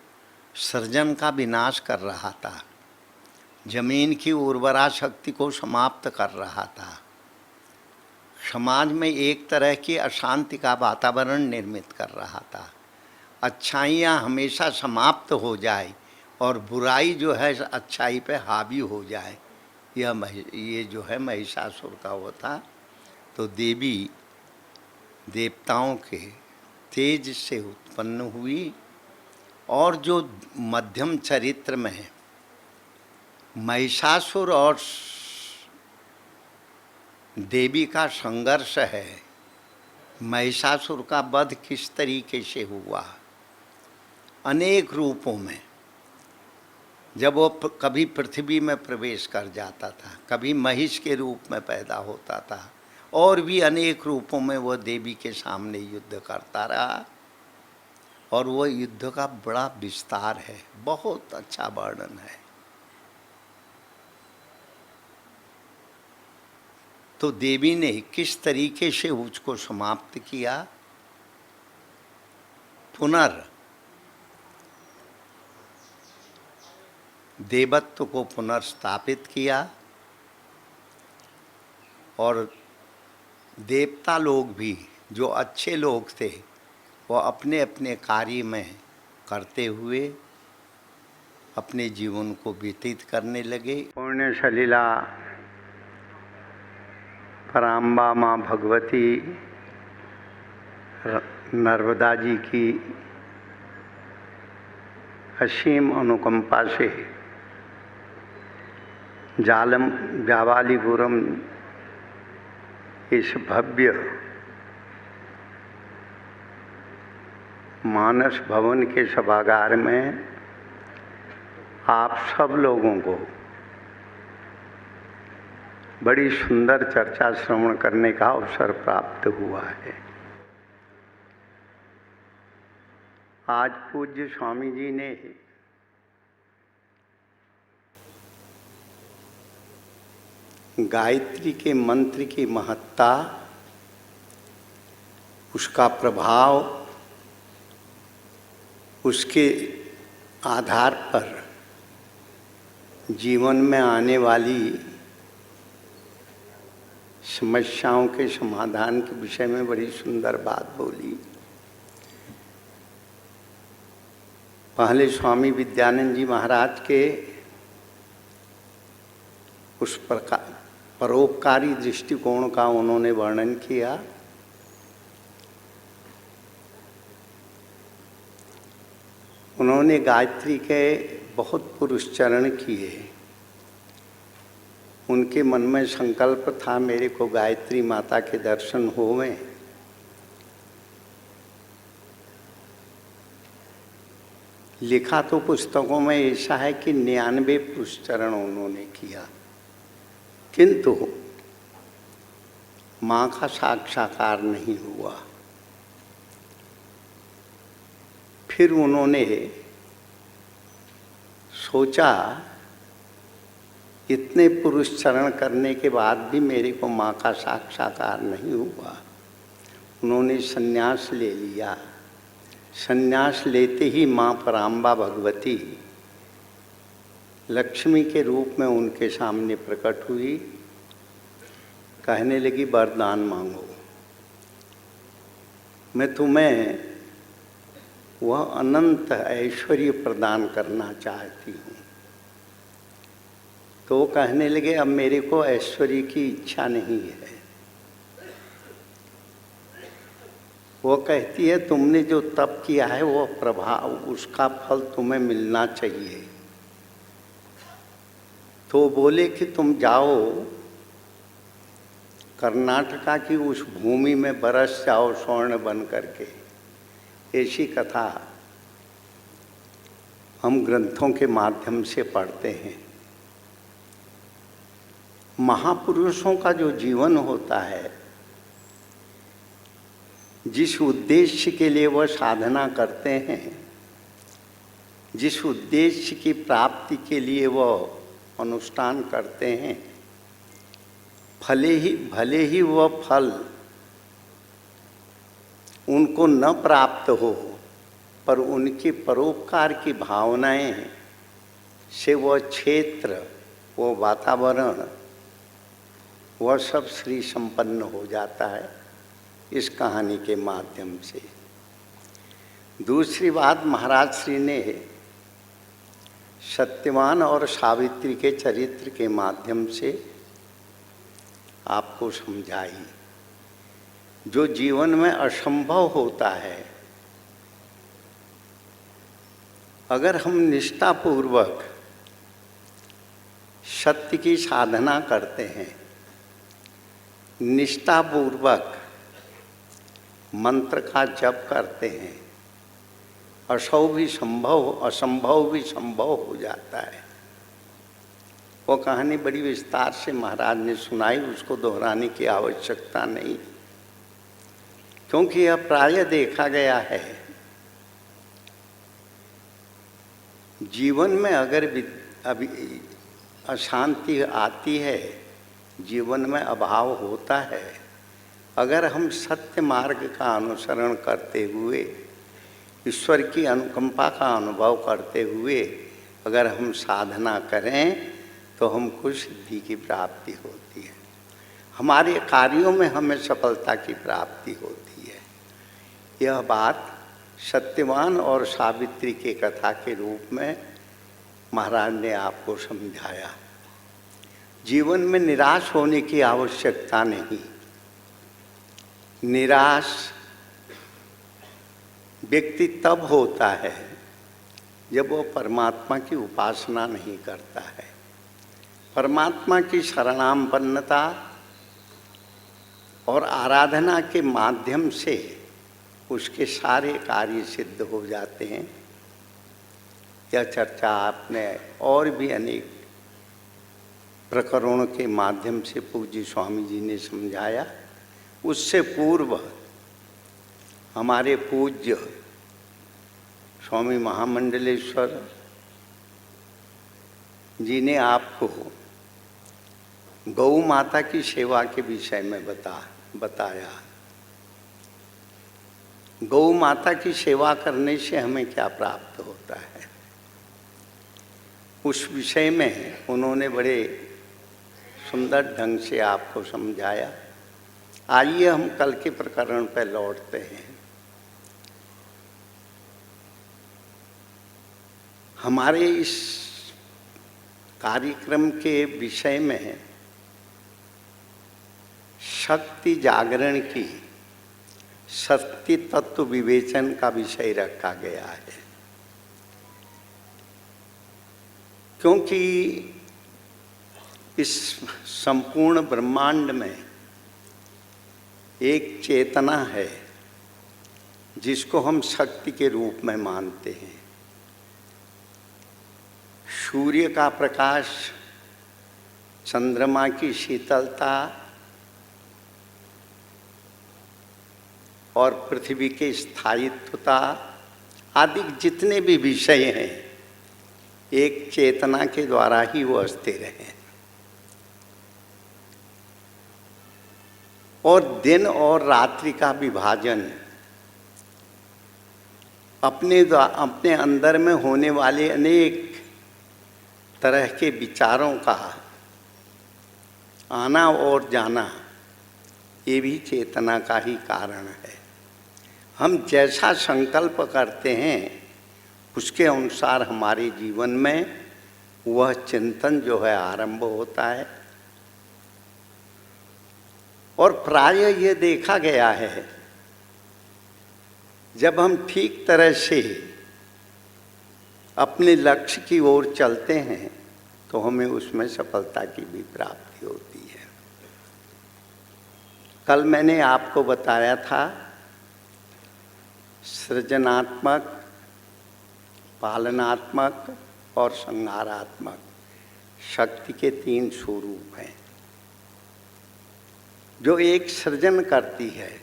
सृजन का विनाश कर रहा था, जमीन की उर्वरा शक्ति को समाप्त कर रहा था, समाज में एक तरह की अशांति का वातावरण निर्मित कर रहा था। अच्छाइयाँ हमेशा समाप्त हो जाए और बुराई जो है अच्छाई पे हावी हो जाए, ये जो है महिषासुर का वो था। तो देवी देवताओं के तेज से उत्पन्न हुई, और जो मध्यम चरित्र में महिषासुर और देवी का संघर्ष है, महिषासुर का वध किस तरीके से हुआ, अनेक रूपों में। जब वो कभी पृथ्वी में प्रवेश कर जाता था, कभी महिष के रूप में पैदा होता था, और भी अनेक रूपों में वो देवी के सामने युद्ध करता रहा। और वो युद्ध का बड़ा विस्तार है, बहुत अच्छा वर्णन है। तो देवी ने किस तरीके से उसको समाप्त किया, देवत्व को पुनर्स्थापित किया, और देवता लोग भी जो अच्छे लोग थे वो अपने अपने कार्य में करते हुए अपने जीवन को व्यतीत करने लगे। पुण्य सलीला पराम्बा माँ भगवती नर्मदा जी की असीम अनुकंपा से जालम व्यावालीपुरम इस भव्य मानस भवन के सभागार में आप सब लोगों को बड़ी सुंदर चर्चा श्रवण करने का अवसर प्राप्त हुआ है। आज पूज्य स्वामी जी ने गायत्री के मंत्र की महत्ता, उसका प्रभाव, उसके आधार पर जीवन में आने वाली समस्याओं के समाधान के विषय में बड़ी सुंदर बात बोली। पहले स्वामी विद्यानंद जी महाराज के उस प्रकार परोपकारी दृष्टिकोण का उन्होंने वर्णन किया। उन्होंने गायत्री के बहुत पुरस्चरण किए। उनके मन में संकल्प था मेरे को गायत्री माता के दर्शन होवें। लिखा तो पुस्तकों में ऐसा है कि 99 पुरस्चरण उन्होंने किया, किंतु माँ का साक्षात्कार नहीं हुआ। फिर उन्होंने सोचा इतने पुरस्चरण करने के बाद भी मेरे को माँ का साक्षात्कार नहीं हुआ। उन्होंने संन्यास ले लिया। संन्यास लेते ही माँ पराम्बा भगवती लक्ष्मी के रूप में उनके सामने प्रकट हुई। कहने लगी वरदान मांगो, मैं तुम्हें वह अनंत ऐश्वर्य प्रदान करना चाहती हूँ। तो वो कहने लगे अब मेरे को ऐश्वर्य की इच्छा नहीं है। वो कहती है तुमने जो तप किया है वो प्रभाव, उसका फल तुम्हें मिलना चाहिए। तो बोले कि तुम जाओ कर्नाटका की उस भूमि में बरस जाओ स्वर्ण बन करके। ऐसी कथा हम ग्रंथों के माध्यम से पढ़ते हैं। महापुरुषों का जो जीवन होता है, जिस उद्देश्य के लिए वह साधना करते हैं, जिस उद्देश्य की प्राप्ति के लिए वह अनुष्ठान करते हैं, भले ही वह फल उनको न प्राप्त हो, पर उनकी परोपकार की भावनाएं से वह क्षेत्र, वो वातावरण, वह सब श्री संपन्न हो जाता है इस कहानी के माध्यम से। दूसरी बात महाराज श्री ने सत्यवान और सावित्री के चरित्र के माध्यम से आपको समझाई। जो जीवन में असंभव होता है, अगर हम निष्ठापूर्वक सत्य की साधना करते हैं, निष्ठापूर्वक मंत्र का जप करते हैं, असंभव भी संभव हो जाता है। वो कहानी बड़ी विस्तार से महाराज ने सुनाई, उसको दोहराने की आवश्यकता नहीं, क्योंकि यह प्रायः देखा गया है जीवन में अगर अभी अशांति आती है, जीवन में अभाव होता है, अगर हम सत्य मार्ग का अनुसरण करते हुए, ईश्वर की अनुकंपा का अनुभव करते हुए अगर हम साधना करें तो हमको सिद्धि की प्राप्ति होती है। हमारे कार्यों में हमें सफलता की प्राप्ति होती है। यह बात सत्यवान और सावित्री के कथा के रूप में महाराज ने आपको समझाया। जीवन में निराश होने की आवश्यकता नहीं। निराश व्यक्ति तब होता है जब वो परमात्मा की उपासना नहीं करता है। परमात्मा की शरणापन्नता और आराधना के माध्यम से उसके सारे कार्य सिद्ध हो जाते हैं। यह चर्चा आपने और भी अनेक प्रकरणों के माध्यम से पूज्य स्वामी जी ने समझाया। उससे पूर्व हमारे पूज्य स्वामी महामंडलेश्वर जी ने आपको गौ माता की सेवा के विषय में बताया। गौ माता की सेवा करने से हमें क्या प्राप्त होता है, उस विषय में उन्होंने बड़े सुंदर ढंग से आपको समझाया। आइए हम कल के प्रकरण पर लौटते हैं। हमारे इस कार्यक्रम के विषय में शक्ति जागरण की शक्ति तत्व विवेचन का विषय रखा गया है, क्योंकि इस संपूर्ण ब्रह्मांड में एक चेतना है जिसको हम शक्ति के रूप में मानते हैं। सूर्य का प्रकाश, चंद्रमा की शीतलता और पृथ्वी के स्थायित्वता आदि जितने भी विषय हैं, एक चेतना के द्वारा ही वो स्थिर हैं। और दिन और रात्रि का विभाजन अपने अंदर में होने वाले अनेक तरह के विचारों का आना और जाना, ये भी चेतना का ही कारण है। हम जैसा संकल्प करते हैं उसके अनुसार हमारे जीवन में वह चिंतन जो है आरंभ होता है। और प्रायः ये देखा गया है, जब हम ठीक तरह से अपने लक्ष्य की ओर चलते हैं तो हमें उसमें सफलता की भी प्राप्ति होती है। कल मैंने आपको बताया था सृजनात्मक, पालनात्मक और संहारात्मक शक्ति के 3 स्वरूप हैं। जो एक सृजन करती है,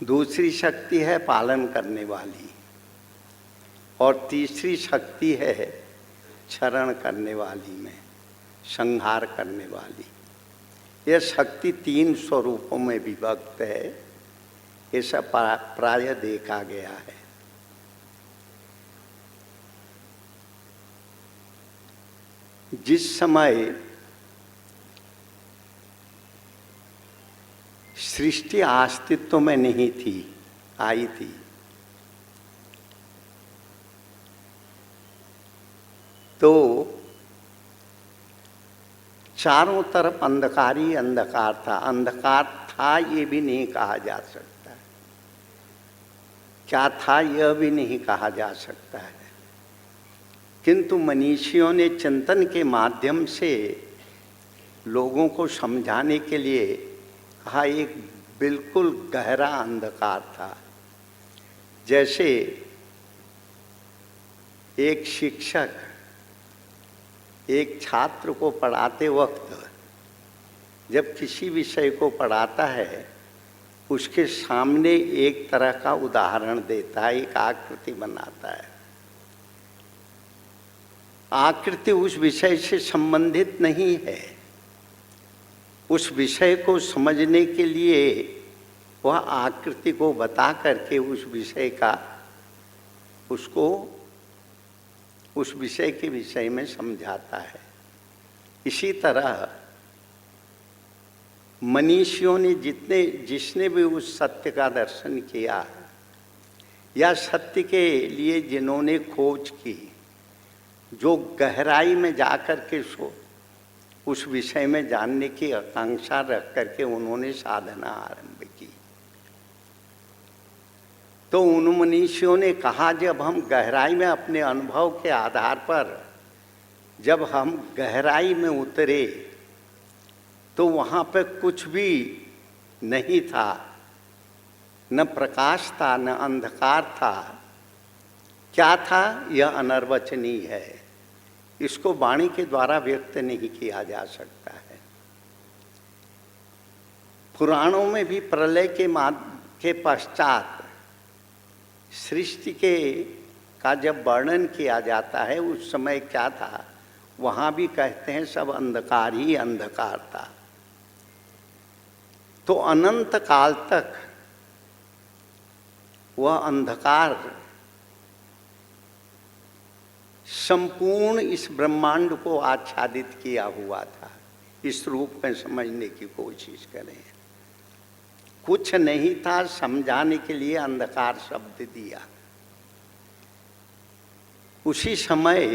दूसरी शक्ति है पालन करने वाली, और तीसरी शक्ति है क्षरण करने वाली में संहार करने वाली। यह शक्ति 3 स्वरूपों में विभक्त है, ऐसा प्रायः देखा गया है। जिस समय सृष्टि अस्तित्व में नहीं थी, आई थी, तो चारों तरफ अंधकार ही अंधकार था। अंधकार था ये भी नहीं कहा जा सकता, क्या था यह भी नहीं कहा जा सकता है। किंतु मनीषियों ने चिंतन के माध्यम से लोगों को समझाने के लिए कहा, एक बिल्कुल गहरा अंधकार था। जैसे एक शिक्षक एक छात्र को पढ़ाते वक्त जब किसी विषय को पढ़ाता है, उसके सामने एक तरह का उदाहरण देता है, एक आकृति बनाता है। आकृति उस विषय से संबंधित नहीं है। उस विषय को समझने के लिए वह आकृति को बता करके उस विषय का उसको उस विषय के विषय में समझाता है। इसी तरह मनीषियों ने जिसने भी उस सत्य का दर्शन किया या सत्य के लिए जिन्होंने खोज की, जो गहराई में जाकर के उस विषय में जानने की आकांक्षा रख करके उन्होंने साधना आरंभ की, तो उन मनीषियों ने कहा, जब हम गहराई में अपने अनुभव के आधार पर जब हम गहराई में उतरे तो वहाँ पे कुछ भी नहीं था, न प्रकाश था न अंधकार था। क्या था यह अनर्वचनीय है, इसको वाणी के द्वारा व्यक्त नहीं किया जा सकता है। पुराणों में भी प्रलय के पश्चात सृष्टि का जब वर्णन किया जाता है उस समय क्या था, वहाँ भी कहते हैं सब अंधकार ही अंधकार था। तो अनंत काल तक वह अंधकार संपूर्ण इस ब्रह्मांड को आच्छादित किया हुआ था। इस रूप में समझने की कोशिश करें। कुछ नहीं था, समझाने के लिए अंधकार शब्द दिया। उसी समय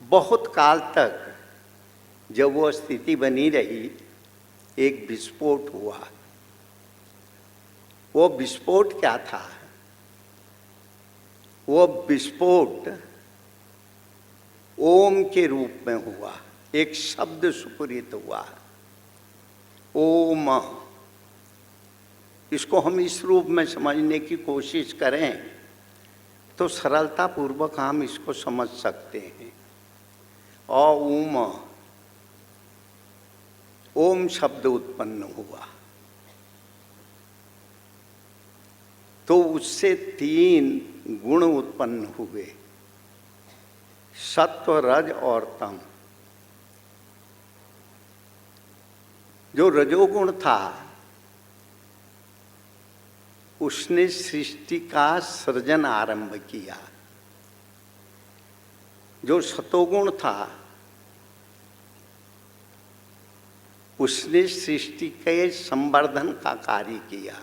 बहुत काल तक जब वो स्थिति बनी रही, एक विस्फोट हुआ। वो विस्फोट क्या था? वो विस्फोट ओम के रूप में हुआ, एक शब्द सुपुरित हुआ, ओम। इसको हम इस रूप में समझने की कोशिश करें तो सरलता पूर्वक हम इसको समझ सकते हैं। ओम, ओम शब्द उत्पन्न हुआ तो उससे 3 गुण उत्पन्न हुए, सत्व, रज और तम। जो रजोगुण था उसने सृष्टि का सृजन आरंभ किया। जो सतोगुण था उसने सृष्टि के संवर्धन का कार्य किया।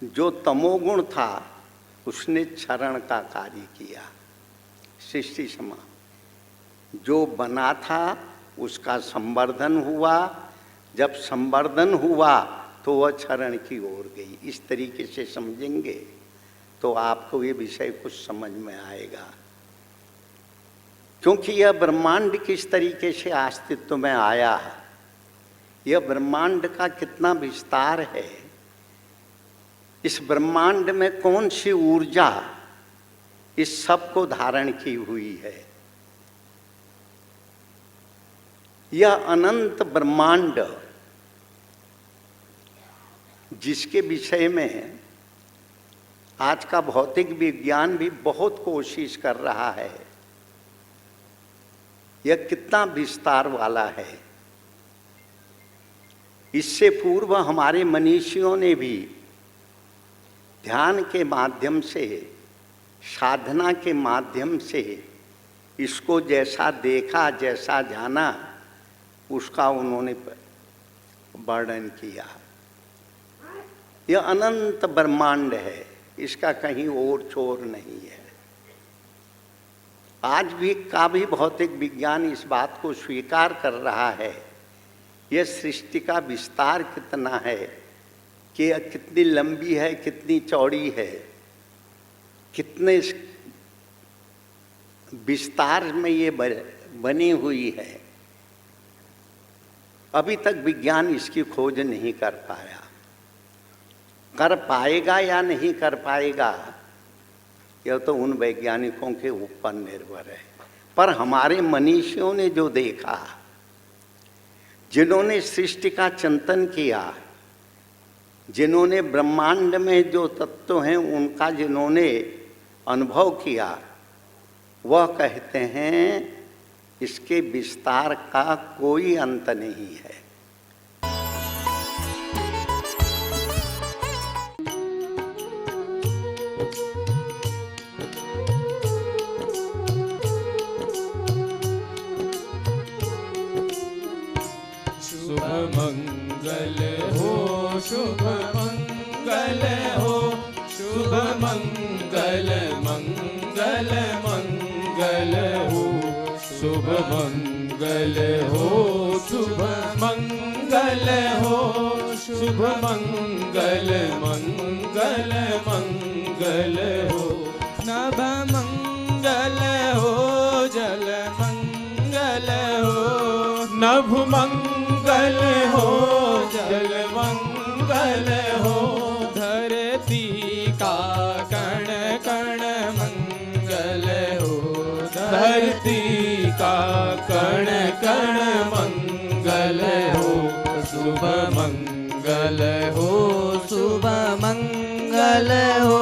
जो तमोगुण था उसने क्षरण का कार्य किया। सृष्टि समा जो बना था उसका संवर्धन हुआ, जब संवर्धन हुआ तो वह क्षरण की ओर गई। इस तरीके से समझेंगे तो आपको ये विषय कुछ समझ में आएगा। क्योंकि यह ब्रह्मांड किस तरीके से अस्तित्व में आया, यह ब्रह्मांड का कितना विस्तार है, इस ब्रह्मांड में कौन सी ऊर्जा इस सब को धारण की हुई है, यह अनंत ब्रह्मांड जिसके विषय में आज का भौतिक विज्ञान भी बहुत कोशिश कर रहा है, यह कितना विस्तार वाला है। इससे पूर्व हमारे मनीषियों ने भी ध्यान के माध्यम से, साधना के माध्यम से इसको जैसा देखा, जैसा जाना, उसका उन्होंने वर्णन किया। यह अनंत ब्रह्मांड है, इसका कहीं और छोर नहीं है। आज भी का भी भौतिक विज्ञान इस बात को स्वीकार कर रहा है, यह सृष्टि का विस्तार कितना है, कि यह कितनी लंबी है, कितनी चौड़ी है, कितने विस्तार में ये बनी हुई है। अभी तक विज्ञान इसकी खोज नहीं कर पाया। कर पाएगा या नहीं कर पाएगा यह तो उन वैज्ञानिकों के ऊपर निर्भर है। पर हमारे मनीषियों ने जो देखा, जिन्होंने सृष्टि का चिंतन किया, जिन्होंने ब्रह्मांड में जो तत्व हैं उनका जिन्होंने अनुभव किया, वह कहते हैं इसके विस्तार का कोई अंत नहीं है। शुभ मंगल हो, शुभ मंगल हो, शुभ मंगल, मंगल मंगल हो, शुभ मंगल हो, शुभ मंगल हो, शुभ मंगल, मंगल मंगल हो। नभ मंगल हो, जल मंगल हो, नभ मंगल हो, जल मंगल हो, धरती का कण कण मंगल हो, धरती का कण कण मंगल हो, शुभ मंगल हो, शुभ मंगल हो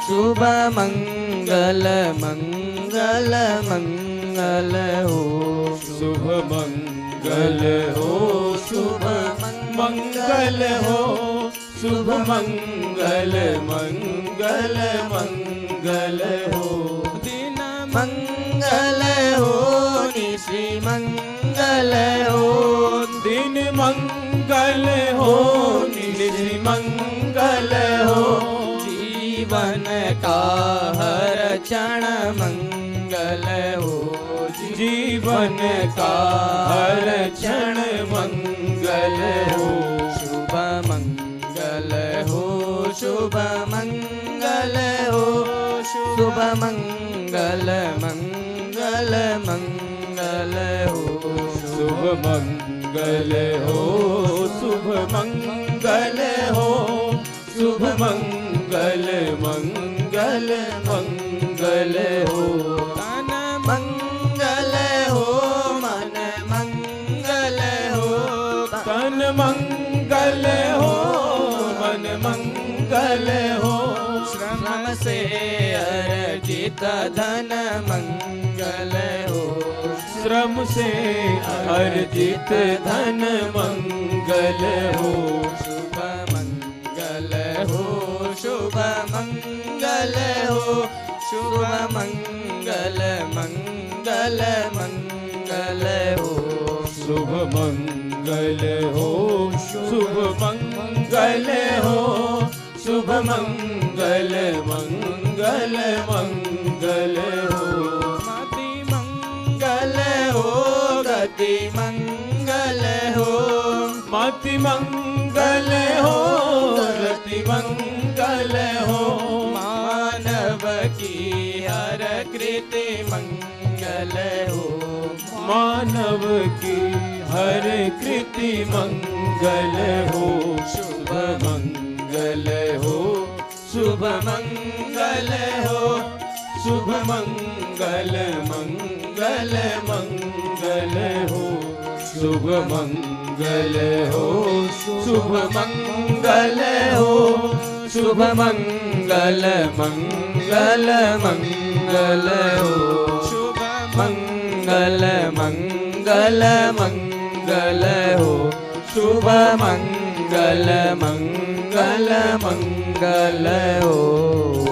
शुभ मंगल मंगल मंगल हो शुभ मंगल हो शुभ मंगल हो शुभ मंगल मंगल मंगल हो दिन मंगल हो निशि मंगल हो दिन मंगल हो निशि मंगल हो जीवन का हर क्षण मंगल हो जीवन का हर क्षण मंगल हो शुभ मंगल हो शुभ मंगल हो शुभ मंगल मंगल मंगल हो शुभ मंगल हो शुभ मंगल हो शुभ मंगल मंगल मंगल हो तन मंगल हो मन मंगल हो तन मंगल हो मन मंगल हो श्रम से अर्जित धन मंगल हो श्रम से अर्जित धन मंगल हो शुभ मंगल हो शुभ मंगल हो शुभ मंगल मंगल मंगल हो शुभ मंगल हो शुभ मंगल हो शुभ मंगल मंगल मंगल हो मति मंगल हो गति मंगल हो मति मंगल हो गति मंगल हो मानव की हर कृति मंगल हो मानव की हर कृति मंगल हो शुभ मंगल हो शुभ मंगल हो शुभ मंगल मंगल मंगल हो शुभ मंगल हो शुभ मंगल हो शुभ मंगल मंगल मंगल हो शुभ मंगल मंगल मंगल हो शुभ मंगल मंगल मंगल हो।